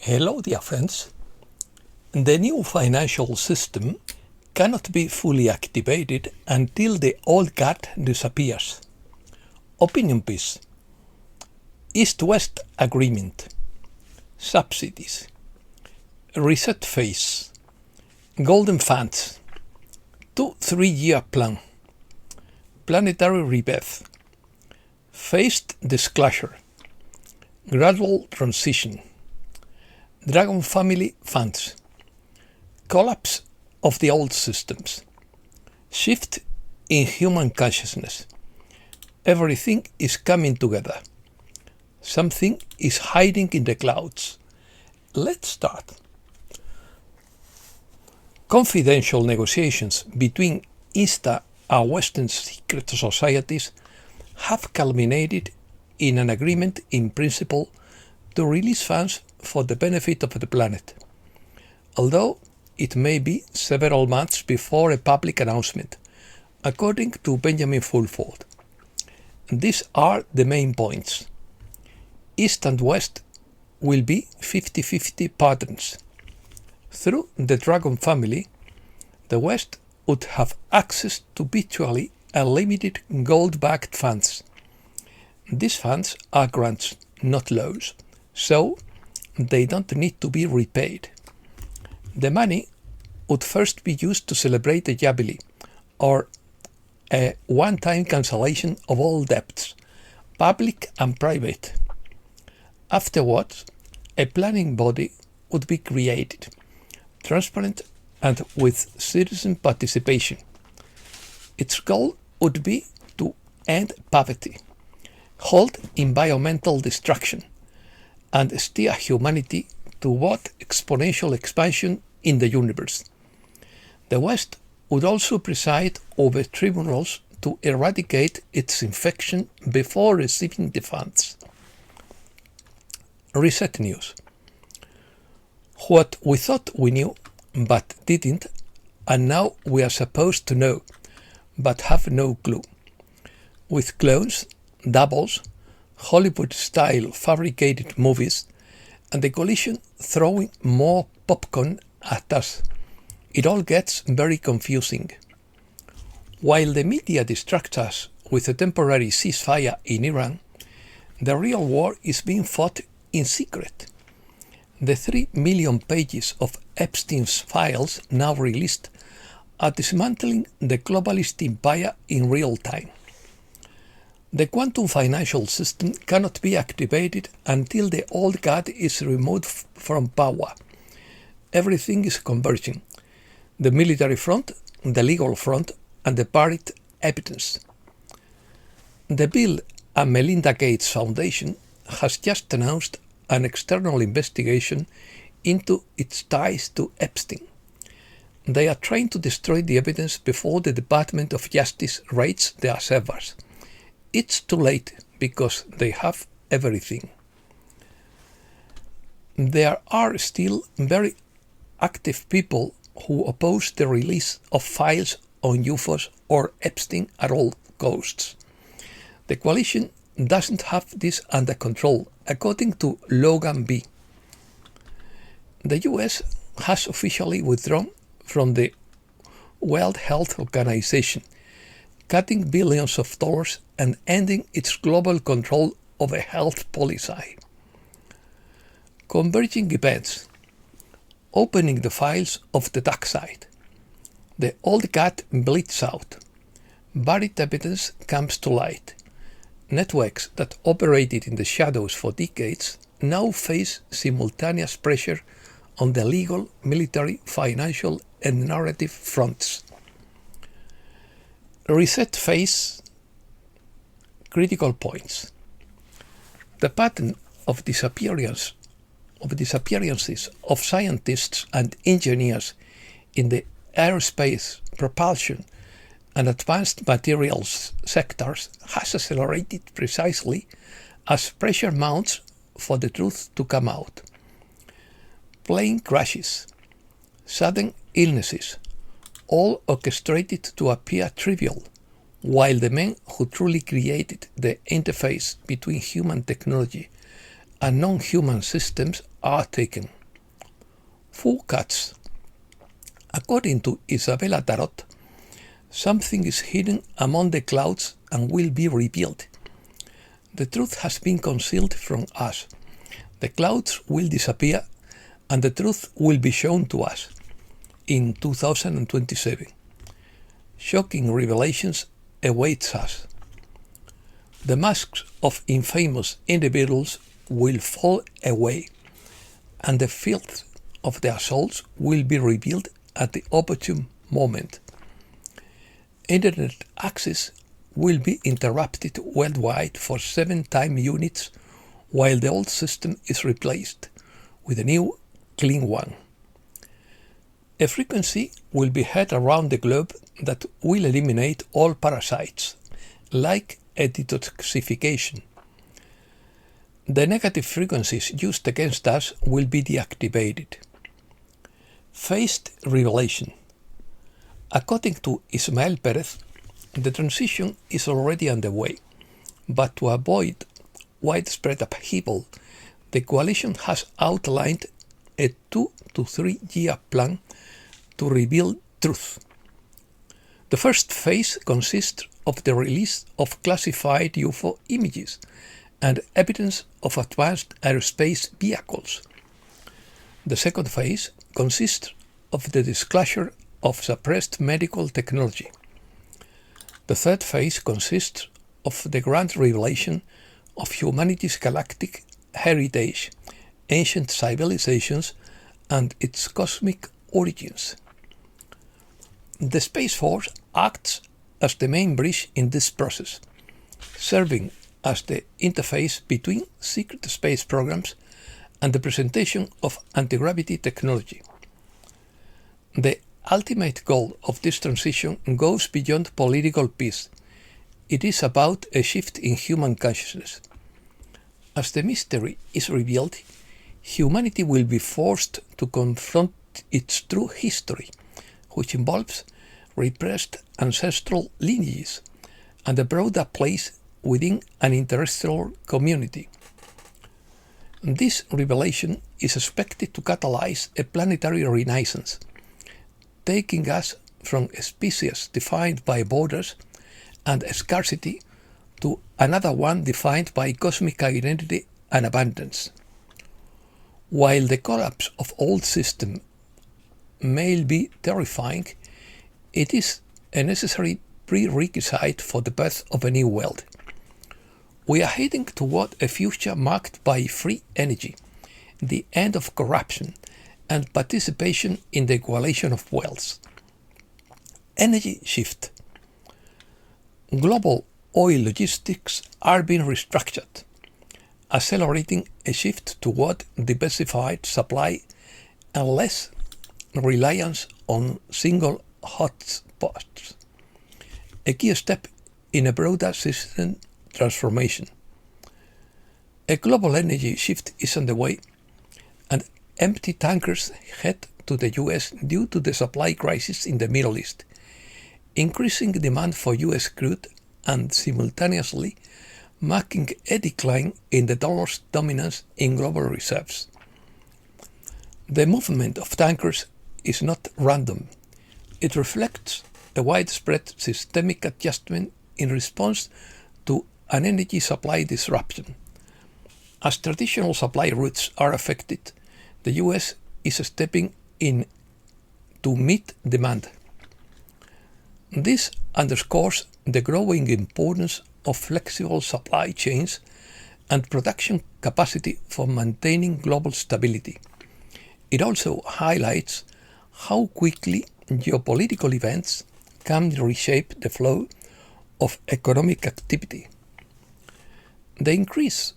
Hello, dear friends. The new financial system cannot be fully activated until the old guard disappears. Opinion piece. East-West agreement. Subsidies. Reset phase. Golden funds. 2-3-year plan. Planetary rebirth. Phased disclosure. Gradual transition. Dragon family funds. Collapse of the old systems. Shift in human consciousness. Everything is coming together. Something is hiding in the clouds. Let's start. Confidential negotiations between East and Western secret societies have culminated in an agreement in principle to release funds for the benefit of the planet, although it may be several months before a public announcement, according to Benjamin Fulford. These are the main points. East and West will be 50-50 partners. Through the Dragon family, the West would have access to virtually unlimited gold-backed funds. These funds are grants, not loans, so they don't need to be repaid. The money would first be used to celebrate the Jubilee, or a one-time cancellation of all debts, public and private. Afterwards, a planning body would be created, transparent and with citizen participation. Its goal would be to end poverty, halt environmental destruction, and steer humanity toward exponential expansion in the universe. The West would also preside over tribunals to eradicate its infection before receiving the funds. Reset news. What we thought we knew, but didn't, and now we are supposed to know, but have no clue. With clones, doubles, Hollywood-style fabricated movies, and the coalition throwing more popcorn at us, it all gets very confusing. While the media distracts us with a temporary ceasefire in Iran, the real war is being fought in secret. The 3 million pages of Epstein's files now released are dismantling the globalist empire in real time. The quantum financial system cannot be activated until the old guard is removed from power. Everything is converging: the military front, the legal front, and the buried evidence. The Bill and Melinda Gates Foundation has just announced an external investigation into its ties to Epstein. They are trying to destroy the evidence before the Department of Justice raids their servers. It's too late because they have everything. There are still very active people who oppose the release of files on UFOs or Epstein at all costs. The coalition doesn't have this under control, according to Logan B. The US has officially withdrawn from the World Health Organization, cutting billions of dollars and ending its global control over health policy. Converging events. Opening the files of the dark side. The old guard bleeds out. Buried evidence comes to light. Networks that operated in the shadows for decades now face simultaneous pressure on the legal, military, financial, and narrative fronts. Reset phase. Critical points. The pattern of disappearances of scientists and engineers in the aerospace, propulsion, and advanced materials sectors has accelerated precisely as pressure mounts for the truth to come out. Plane crashes, sudden illnesses, all orchestrated to appear trivial, while the men who truly created the interface between human technology and non-human systems are taken. Forecasts. According to Isabella Tarot, something is hidden among the clouds and will be revealed. The truth has been concealed from us. The clouds will disappear and the truth will be shown to us in 2027. Shocking revelations awaits us. The masks of infamous individuals will fall away, and the filth of their souls will be revealed at the opportune moment. Internet access will be interrupted worldwide for 7 time units while the old system is replaced with a new, clean one. A frequency will be heard around the globe that will eliminate all parasites, like a detoxification. The negative frequencies used against us will be deactivated. Phased revelation. According to Ismael Perez, the transition is already underway, but to avoid widespread upheaval, the coalition has outlined a 2 to 3 year plan to reveal truth. The first phase consists of the release of classified UFO images and evidence of advanced aerospace vehicles. The second phase consists of the disclosure of suppressed medical technology. The third phase consists of the grand revelation of humanity's galactic heritage, ancient civilizations, and its cosmic origins. The Space Force acts as the main bridge in this process, serving as the interface between secret space programs and the presentation of anti-gravity technology. The ultimate goal of this transition goes beyond political peace. It is about a shift in human consciousness. As the mystery is revealed, humanity will be forced to confront its true history, which involves repressed ancestral lineages and a broader place within an interstellar community. This revelation is expected to catalyze a planetary renaissance, taking us from a species defined by borders and scarcity to another one defined by cosmic identity and abundance. While the collapse of old systems may be terrifying, it is a necessary prerequisite for the birth of a new world. We are heading toward a future marked by free energy, the end of corruption, and participation in the equalization of wealth. Energy shift. Global oil logistics are being restructured, accelerating a shift toward diversified supply and less reliance on single hotspots, a key step in a broader system transformation. A global energy shift is underway, and empty tankers head to the US due to the supply crisis in the Middle East, increasing demand for US crude and simultaneously marking a decline in the dollar's dominance in global reserves. The movement of tankers is not random. It reflects a widespread systemic adjustment in response to an energy supply disruption. As traditional supply routes are affected, the US is stepping in to meet demand. This underscores the growing importance of flexible supply chains and production capacity for maintaining global stability. It also highlights how quickly geopolitical events can reshape the flow of economic activity. The increase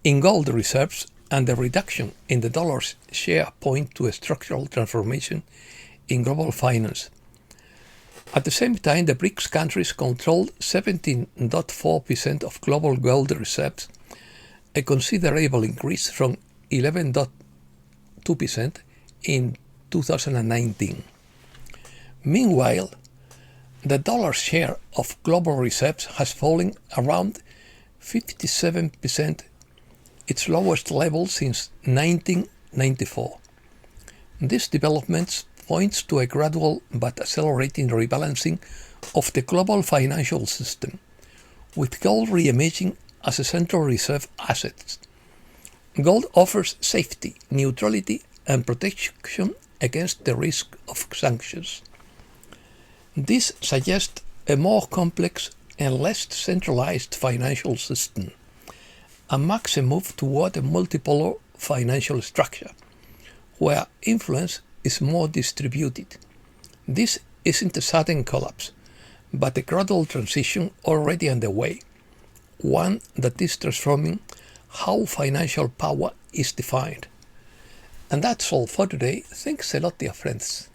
in gold reserves and the reduction in the dollar's share point to a structural transformation in global finance. At the same time, the BRICS countries controlled 17.4% of global gold reserves, a considerable increase from 11.2% in 2019. Meanwhile, the dollar's share of global reserves has fallen around 57% its lowest level since 1994. This development points to a gradual but accelerating rebalancing of the global financial system, with gold re-emerging as a central reserve asset. Gold offers safety, neutrality, and protection against the risk of sanctions. This suggests a more complex and less centralized financial system, and marks a move toward a multipolar financial structure, where influence is more distributed. This isn't a sudden collapse, but a gradual transition already underway, one that is transforming how financial power is defined. And that's all for today. Thanks a lot, dear friends.